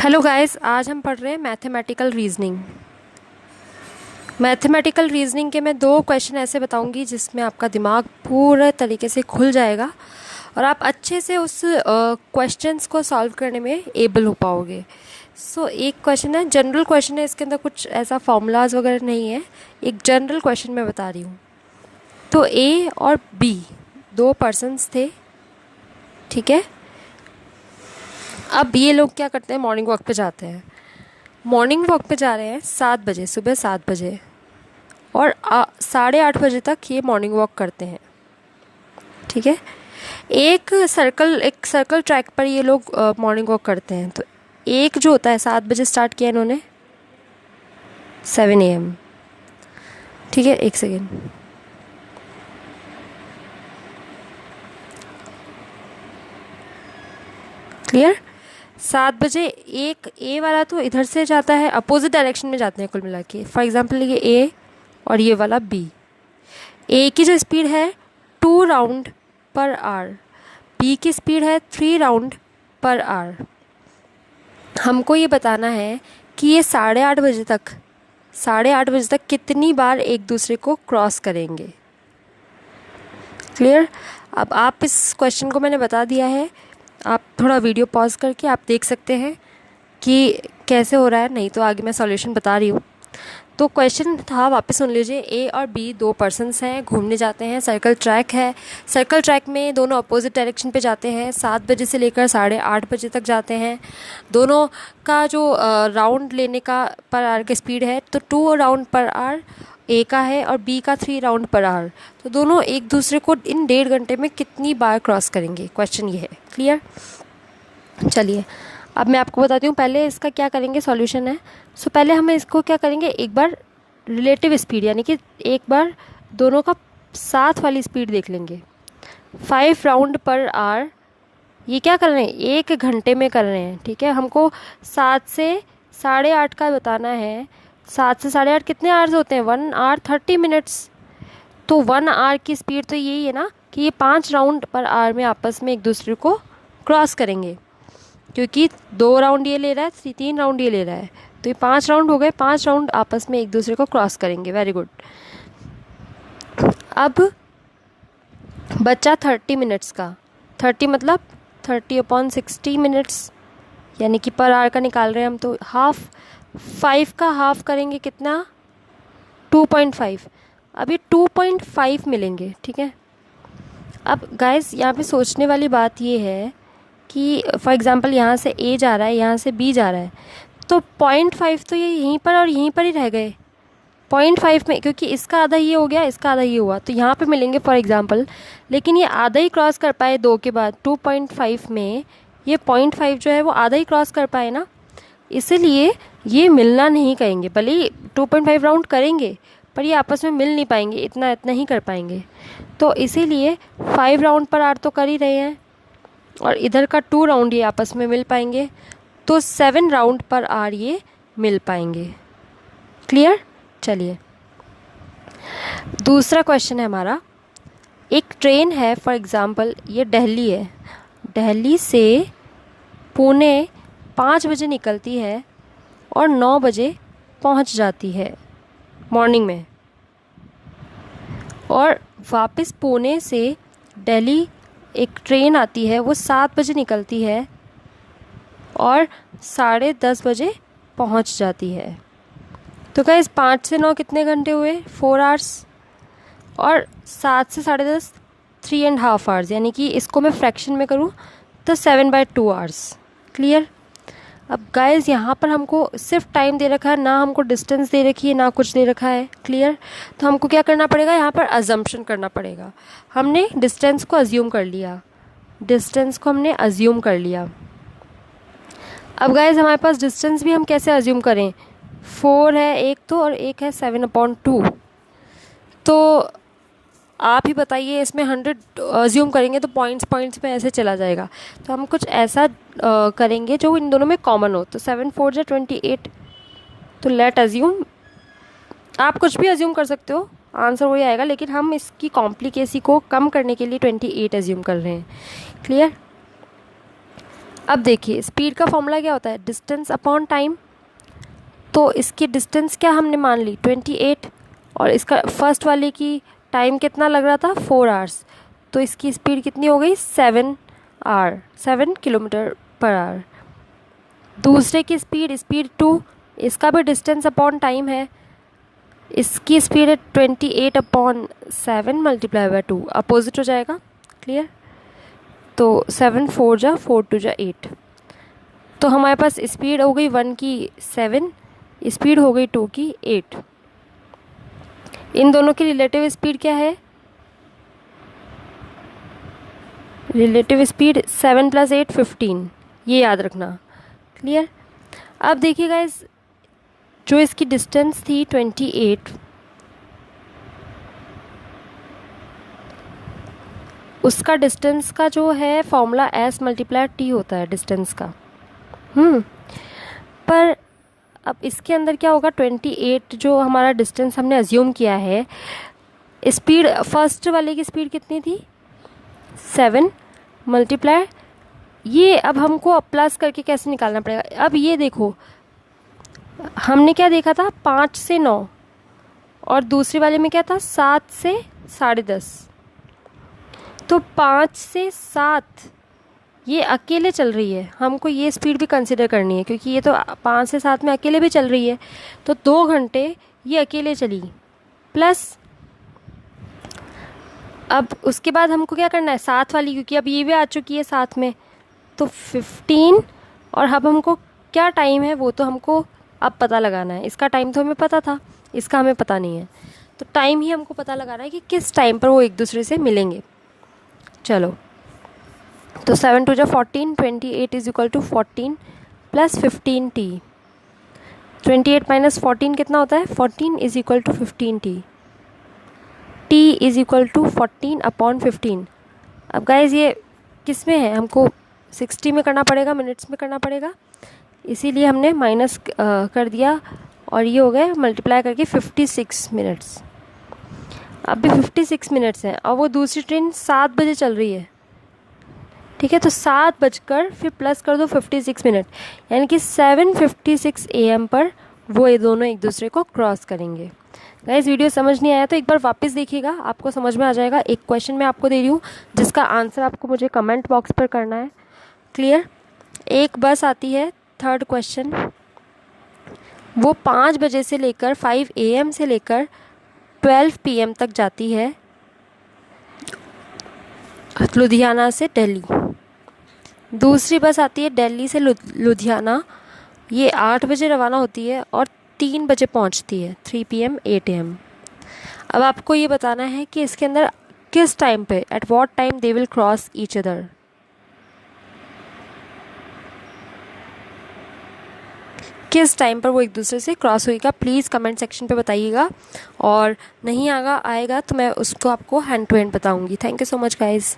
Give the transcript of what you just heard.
Hello guys, आज हम पढ़ रहे हैं मैथमेटिकल रीजनिंग। मैथमेटिकल रीजनिंग के मैं दो क्वेश्चन ऐसे बताऊंगी जिसमें आपका दिमाग पूरे तरीके से खुल जाएगा और आप अच्छे से उस क्वेश्चंस को सॉल्व करने में एबल हो पाओगे। एक क्वेश्चन है, जनरल क्वेश्चन है, इसके अंदर कुछ ऐसा फॉर्मूलाज वगैरह नहीं है। एक जनरल क्वेश्चन मैं बता रही हूँ। तो ए और बी दो पर्सन्स थे, ठीक है। अब ये लोग क्या करते हैं, मॉर्निंग वॉक पे जाते हैं। मॉर्निंग वॉक पे जा रहे हैं 7 बजे, सुबह 7 बजे, और 8:30 बजे तक ये मॉर्निंग वॉक करते हैं, ठीक है। एक सर्कल ट्रैक पर ये लोग मॉर्निंग वॉक करते हैं। तो एक जो होता है 7 बजे स्टार्ट किया इन्होंने 7 AM, ठीक है। एक सेकेंड, क्लियर। 7 बजे एक ए वाला तो इधर से जाता है, अपोजिट डायरेक्शन में जाते हैं कुल मिला के। फॉर एग्जाम्पल ये ए और ये वाला बी। ए की जो स्पीड है 2 राउंड पर आवर, बी की स्पीड है 3 राउंड पर आवर। हमको ये बताना है कि ये 8:30 बजे तक कितनी बार एक दूसरे को क्रॉस करेंगे। क्लियर। अब आप इस क्वेश्चन को मैंने बता दिया है, आप थोड़ा वीडियो पॉज करके आप देख सकते हैं कि कैसे हो रहा है, नहीं तो आगे मैं सॉल्यूशन बता रही हूँ। तो क्वेश्चन था, वापस सुन लीजिए। ए और बी दो पर्सन्स हैं, घूमने जाते हैं, सर्कल ट्रैक है। सर्कल ट्रैक में दोनों अपोजिट डायरेक्शन पे जाते हैं, 7 बजे से लेकर 8:30 बजे तक जाते हैं। दोनों का जो राउंड लेने का पर आवर की स्पीड है तो 2 राउंड पर आवर ए का है और बी का 3 राउंड पर आवर। तो दोनों एक दूसरे को इन 1.5 घंटे में कितनी बार क्रॉस करेंगे, क्वेश्चन ये है। क्लियर। चलिए अब मैं आपको बताती हूँ। पहले इसका क्या करेंगे, सॉल्यूशन है। पहले हम इसको क्या करेंगे, एक बार रिलेटिव स्पीड यानी कि एक बार दोनों का साथ वाली स्पीड देख लेंगे। 5 राउंड पर आवर, ये क्या कर रहे हैं, 1 घंटे में कर रहे हैं, ठीक है। हमको 7 से 8:30 का बताना है। 7 से 8:30 कितने आवर्स होते हैं, 1 आवर 30 मिनट्स। तो 1 आवर की स्पीड तो यही है ना कि ये 5 राउंड पर आवर में आपस में एक दूसरे को क्रॉस करेंगे, क्योंकि 2 राउंड ये ले रहा है, 3 राउंड ये ले रहा है, तो ये 5 राउंड हो गए। 5 राउंड आपस में एक दूसरे को क्रॉस करेंगे। Very good. अब बचा 30 मिनट्स का। 30 मतलब 30/60 मिनट्स, यानी कि पर आवर का निकाल रहे हैं हम, तो हाफ 5 का हाफ करेंगे कितना, 2.5। अब ये 2.5 मिलेंगे, ठीक है। अब गाइस यहाँ पे सोचने वाली बात ये है कि फॉर एग्जांपल यहाँ से ए जा रहा है, यहाँ से बी जा रहा है, तो 0.5 तो ये यहीं पर और यहीं पर ही रह गए। 0.5 में, क्योंकि इसका आधा ये हो गया, इसका आधा ये हुआ, तो यहाँ पे मिलेंगे फॉर एग्जांपल। लेकिन ये आधा ही क्रॉस कर पाए 2 के बाद। 2.5 में ये 0.5 जो है वो आधा ही क्रॉस कर पाए ना, इसीलिए ये मिलना नहीं कहेंगे। भले ही 2.5 राउंड करेंगे पर ये आपस में मिल नहीं पाएंगे, इतना ही कर पाएंगे। तो इसीलिए 5 राउंड पर आवर तो कर ही रहे हैं और इधर का 2 राउंड ये आपस में मिल पाएंगे, तो 7 राउंड पर आवर ये मिल पाएंगे। क्लियर। चलिए दूसरा क्वेश्चन है हमारा। एक ट्रेन है, फॉर एग्जांपल ये दिल्ली है, दिल्ली से पुणे 5 बजे निकलती है और 9 बजे पहुंच जाती है मॉर्निंग में, और वापस पुणे से दिल्ली एक ट्रेन आती है, वो 7 बजे निकलती है और 10:30 बजे पहुंच जाती है। तो गाइस 5 से 9 कितने घंटे हुए, 4 आवर्स, और 7 से 10:30 3.5 आवर्स, यानी कि इसको मैं फ्रैक्शन में करूँ तो 7/2 आवर्स। क्लियर। अब गाइस यहाँ पर हमको सिर्फ टाइम दे रखा है, ना हमको डिस्टेंस दे रखी है, ना कुछ दे रखा है। क्लियर। तो हमको क्या करना पड़ेगा, यहाँ पर अजम्पशन करना पड़ेगा। हमने डिस्टेंस को अज्यूम कर लिया, अब गाइस हमारे पास डिस्टेंस भी हम कैसे अज्यूम करें, 4 है एक तो, और एक है 7/2। तो आप ही बताइए, इसमें 100 अज्यूम करेंगे तो पॉइंट्स में ऐसे चला जाएगा। तो हम कुछ ऐसा करेंगे जो इन दोनों में कॉमन हो। तो 7 4 जा 28, तो लेट अज्यूम, आप कुछ भी अज्यूम कर सकते हो, आंसर वही आएगा, लेकिन हम इसकी कॉम्प्लिकेसी को कम करने के लिए 28 अज्यूम कर रहे हैं। क्लियर। अब देखिए स्पीड का फॉर्मूला क्या होता है, डिस्टेंस अपॉन टाइम। तो इसकी डिस्टेंस क्या हमने मान ली 28, और इसका फर्स्ट वाले की टाइम कितना लग रहा था 4 आवर्स, तो इसकी स्पीड कितनी हो गई 7 किलोमीटर पर आवर। दूसरे की स्पीड 2, इसका भी डिस्टेंस अपॉन टाइम है, इसकी स्पीड है 28/7 मल्टीप्लाई बाय 2, अपोजिट हो जाएगा। क्लियर। तो 7 4 जा 4 2 जा 8, तो हमारे पास स्पीड हो गई 1 की 7, स्पीड हो गई 2 की 8। इन दोनों की रिलेटिव स्पीड क्या है, रिलेटिव स्पीड 7 + 8 15, ये याद रखना। क्लियर। अब देखिए गाइस, जो इसकी डिस्टेंस थी 28, उसका डिस्टेंस का जो है फॉर्मूला S × T होता है डिस्टेंस का। पर अब इसके अंदर क्या होगा, 28 जो हमारा डिस्टेंस हमने अज्यूम किया है, स्पीड फर्स्ट वाले की स्पीड कितनी थी 7 मल्टीप्लाई, ये अब हमको अब प्लस करके कैसे निकालना पड़ेगा। अब ये देखो, हमने क्या देखा था 5 से 9, और दूसरे वाले में क्या था 7 से 10:30, तो 5 से 7 ये अकेले चल रही है, हमको ये स्पीड भी कंसिडर करनी है, क्योंकि ये तो 5 से 7 में अकेले भी चल रही है, तो 2 घंटे ये अकेले चली। प्लस अब उसके बाद हमको क्या करना है 7 वाली, क्योंकि अब ये भी आ चुकी है साथ में, तो 15, और अब हमको क्या टाइम है वो तो हमको अब पता लगाना है। इसका टाइम तो हमें पता था, इसका हमें पता नहीं है, तो टाइम ही हमको पता लगाना है कि किस टाइम पर वो एक दूसरे से मिलेंगे। चलो, तो 7 2 जा 14, 28 = 14 + 15t, 28 - 14 कितना होता है 14 = 15t, t = 14/15। अब गाइज ये किस में है, हमको 60 में करना पड़ेगा, मिनट्स में करना पड़ेगा, इसीलिए हमने माइनस कर दिया, और ये हो गए मल्टीप्लाई करके 56 मिनट्स। अब भी 56 मिनट्स हैं, और वो दूसरी ट्रेन 7 बजे चल रही है। ठीक है, तो 7 बजकर फिर प्लस कर दो 56 मिनट, यानी कि 7:56 AM पर वो ये दोनों एक दूसरे को क्रॉस करेंगे। गाइस वीडियो समझ नहीं आया तो एक बार वापस देखिएगा, आपको समझ में आ जाएगा। एक क्वेश्चन मैं आपको दे रही हूँ जिसका आंसर आपको मुझे कमेंट बॉक्स पर करना है। क्लियर। एक बस आती है, थर्ड क्वेश्चन, वो 5 बजे से लेकर 5 AM से लेकर 12 PM तक जाती है लुधियाना से दिल्ली। दूसरी बस आती है दिल्ली से लुधियाना, ये 8 बजे रवाना होती है और 3 बजे पहुंचती है, 3 PM 8 AM। अब आपको ये बताना है कि इसके अंदर किस टाइम पे, at what time they will cross each other. किस टाइम पर वो एक दूसरे से क्रॉस होएगा, प्लीज़ कमेंट सेक्शन पे बताइएगा, और नहीं आएगा तो मैं उसको आपको हैंड टू हैंड बताऊंगी। Thank you so much guys.